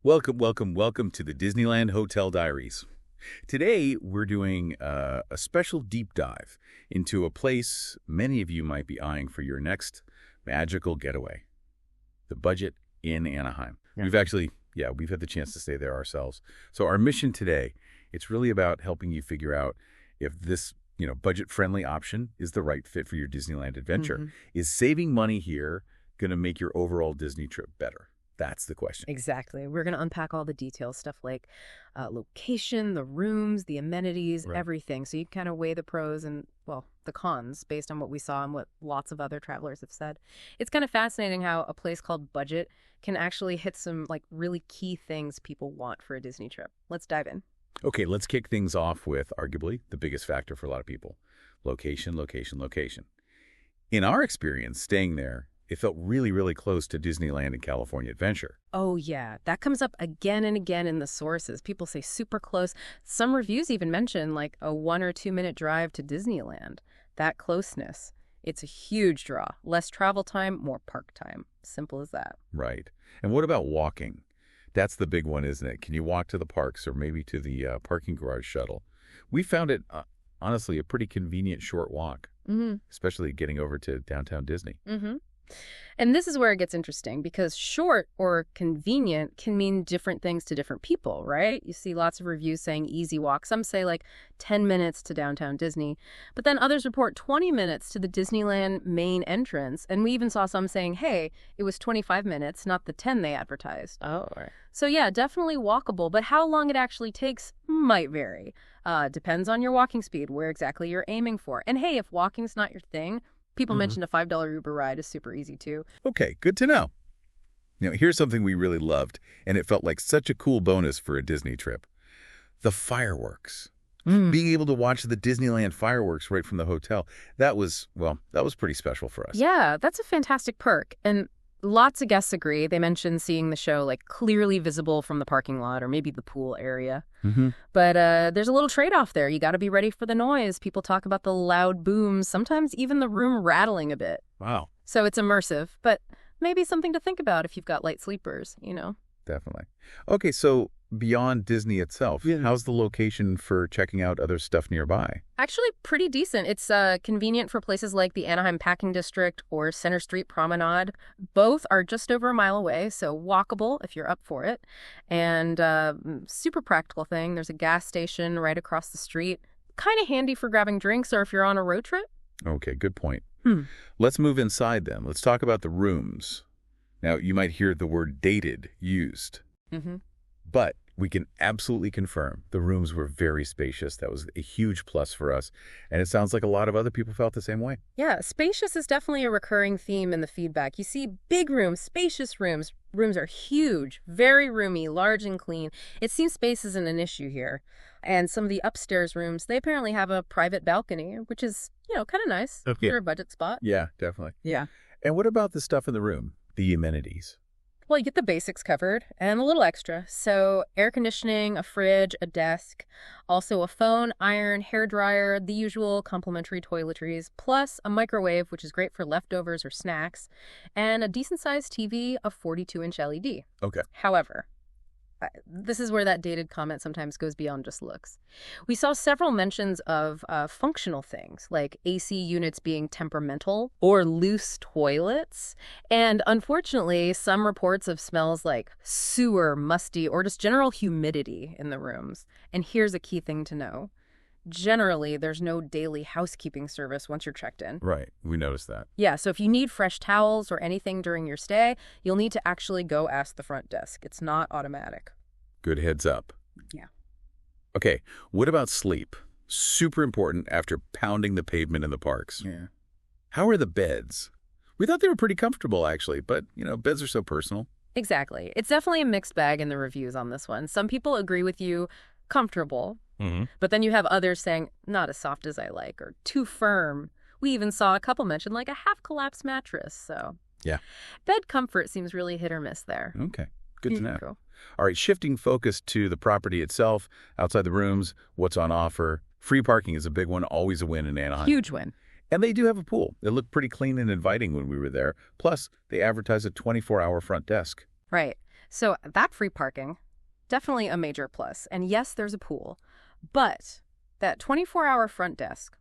Welcome to the Disneyland Hotel Diaries. Today, we're doing a special deep dive into a place many of you might be eyeing for your next magical getaway, the Budget Inn Anaheim. Yeah. We've had the chance to stay there ourselves. So our mission today, it's really about helping you figure out if this, budget-friendly option is the right fit for your Disneyland adventure. Mhm. Is saving money here going to make your overall Disney trip better? That's the question. Exactly. We're going to unpack all the details, stuff like location, the rooms, the amenities, Right. everything. So you can kind of weigh the pros and, well, the cons based on what we saw and what lots of other travelers have said. It's kind of fascinating how a place called Budget can actually hit some really key things people want for a Disney trip. Let's dive in. Okay, let's kick things off with arguably the biggest factor for a lot of people. Location. In our experience, staying there, it felt really, really close to Disneyland and California Adventure. Oh, yeah. That comes up again and again in the sources. People say super close. Some reviews even mention like a 1 or 2 minute drive to Disneyland. That closeness. It's a huge draw. Less travel time, more park time. Simple as that. Right. And what about walking? That's the big one, isn't it? Can you walk to the parks or maybe to the parking garage shuttle? We found it, honestly, a pretty convenient short walk, especially getting over to downtown Disney. Mm-hmm. And this is where it gets interesting because short or convenient can mean different things to different people, right? You see lots of reviews saying easy walk. Some say 10 minutes to downtown Disney, but then others report 20 minutes to the Disneyland main entrance. And we even saw some saying, hey, it was 25 minutes, not the 10 they advertised. Oh, right. So yeah, definitely walkable, but how long it actually takes might vary. Depends on your walking speed, where exactly you're aiming for. And hey, if walking's not your thing, people mentioned a $5 Uber ride is super easy too. Okay, good to know. Here's something we really loved, and it felt like such a cool bonus for a Disney trip. The fireworks. Being able to watch the Disneyland fireworks right from the hotel, that was pretty special for us. Yeah, that's a fantastic perk. And lots of guests agree. They mentioned seeing the show clearly visible from the parking lot or maybe the pool area. But there's a little trade-off there. You got to be ready for the noise. People talk about the loud booms, sometimes even the room rattling a bit. Wow. So it's immersive, but maybe something to think about if you've got light sleepers, Definitely. Okay, so beyond Disney itself, how's the location for checking out other stuff nearby? Actually, pretty decent. It's convenient for places like the Anaheim Packing District or Center Street Promenade. Both are just over a mile away, so walkable if you're up for it. And super practical thing, there's a gas station right across the street. Kind of handy for grabbing drinks or if you're on a road trip. Okay, good point. Let's move inside them. Let's talk about the rooms. Now, you might hear the word dated used, but we can absolutely confirm the rooms were very spacious. That was a huge plus for us, and it sounds like a lot of other people felt the same way. Yeah, spacious is definitely a recurring theme in the feedback. You see big rooms, spacious rooms. Rooms are huge, very roomy, large and clean. It seems space isn't an issue here. And some of the upstairs rooms, they apparently have a private balcony, which is, kind of nice for a budget spot. Yeah, definitely. Yeah. And what about the stuff in the room, the amenities? Well, you get the basics covered and a little extra. So air conditioning, a fridge, a desk, also a phone, iron, hairdryer, the usual complimentary toiletries, plus a microwave, which is great for leftovers or snacks, and a decent-sized TV, a 42-inch LED. Okay. However, this is where that dated comment sometimes goes beyond just looks. We saw several mentions of functional things, like AC units being temperamental or loose toilets. And unfortunately, some reports of smells like sewer, musty, or just general humidity in the rooms. And here's a key thing to know. Generally, there's no daily housekeeping service once you're checked in. Right. We noticed that. Yeah, so if you need fresh towels or anything during your stay, you'll need to actually go ask the front desk. It's not automatic. Good heads up. Yeah. Okay, what about sleep? Super important after pounding the pavement in the parks. Yeah. How are the beds? We thought they were pretty comfortable, actually, but, beds are so personal. Exactly. It's definitely a mixed bag in the reviews on this one. Some people agree with you, comfortable. But then you have others saying, not as soft as I like, or too firm. We even saw a couple mention a half-collapsed mattress, so. Yeah. Bed comfort seems really hit or miss there. Okay, good to know. Cool. All right, shifting focus to the property itself, outside the rooms, what's on offer. Free parking is a big one, always a win in Anaheim. Huge win. And they do have a pool. It looked pretty clean and inviting when we were there. Plus, they advertise a 24-hour front desk. Right. So that free parking, definitely a major plus. And yes, there's a pool. But that 24-hour front desk,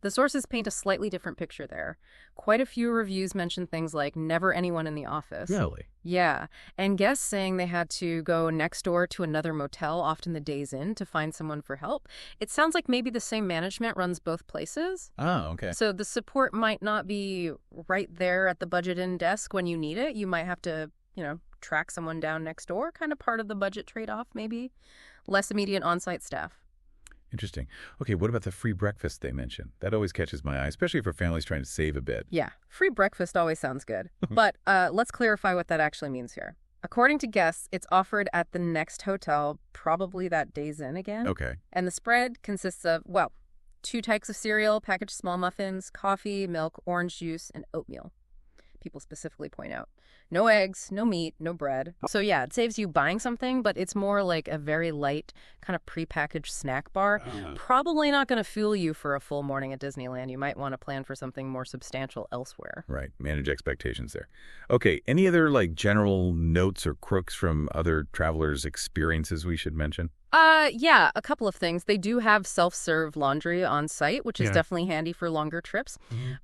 the sources paint a slightly different picture there. Quite a few reviews mention things like never anyone in the office. Really? Yeah, and guests saying they had to go next door to another motel, often the days in, to find someone for help. It sounds like maybe the same management runs both places. Oh, okay. So the support might not be right there at the Budget Inn desk when you need it. You might have to, track someone down next door, kind of part of the budget trade-off, maybe. Less immediate on-site staff. Interesting. Okay, what about the free breakfast they mentioned? That always catches my eye, especially for families trying to save a bit. Yeah, free breakfast always sounds good. But let's clarify what that actually means here. According to guests, it's offered at the next hotel, probably that days in again. Okay. And the spread consists of, 2 types of cereal, packaged small muffins, coffee, milk, orange juice, and oatmeal. People specifically point out. No eggs, no meat, no bread. So yeah, it saves you buying something, but it's more like a very light kind of prepackaged snack bar. Probably not going to fuel you for a full morning at Disneyland. You might want to plan for something more substantial elsewhere. Right. Manage expectations there. Okay. Any other general notes or crooks from other travelers' experiences we should mention? Yeah, a couple of things. They do have self-serve laundry on site, which is definitely handy for longer trips.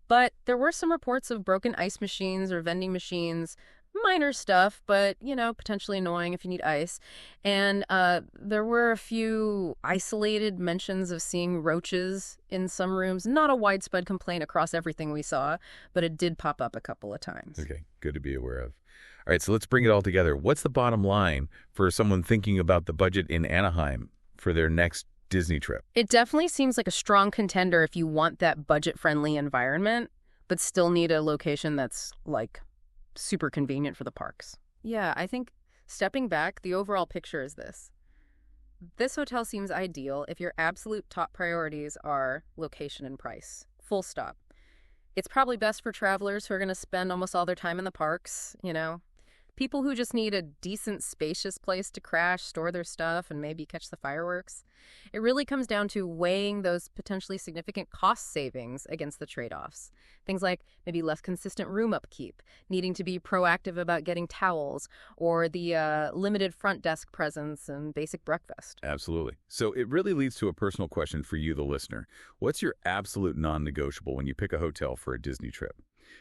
But there were some reports of broken ice machines or vending machines. Minor stuff, but, potentially annoying if you need ice. And there were a few isolated mentions of seeing roaches in some rooms. Not a widespread complaint across everything we saw, but it did pop up a couple of times. Okay, good to be aware of. All right, so let's bring it all together. What's the bottom line for someone thinking about the Budget Inn Anaheim for their next Disney trip? It definitely seems like a strong contender if you want that budget-friendly environment, but still need a location that's, super convenient for the parks. Yeah, I think stepping back, the overall picture is this. This hotel seems ideal if your absolute top priorities are location and price. Full stop. It's probably best for travelers who are going to spend almost all their time in the parks, People who just need a decent, spacious place to crash, store their stuff, and maybe catch the fireworks. It really comes down to weighing those potentially significant cost savings against the trade-offs. Things like maybe less consistent room upkeep, needing to be proactive about getting towels, or the limited front desk presence and basic breakfast. Absolutely. So it really leads to a personal question for you, the listener. What's your absolute non-negotiable when you pick a hotel for a Disney trip?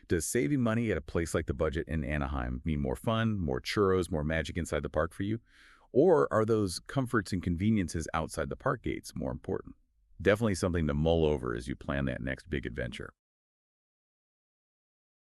Does saving money at a place like the Budget in Anaheim mean more fun, more churros, more magic inside the park for you? Or are those comforts and conveniences outside the park gates more important? Definitely something to mull over as you plan that next big adventure.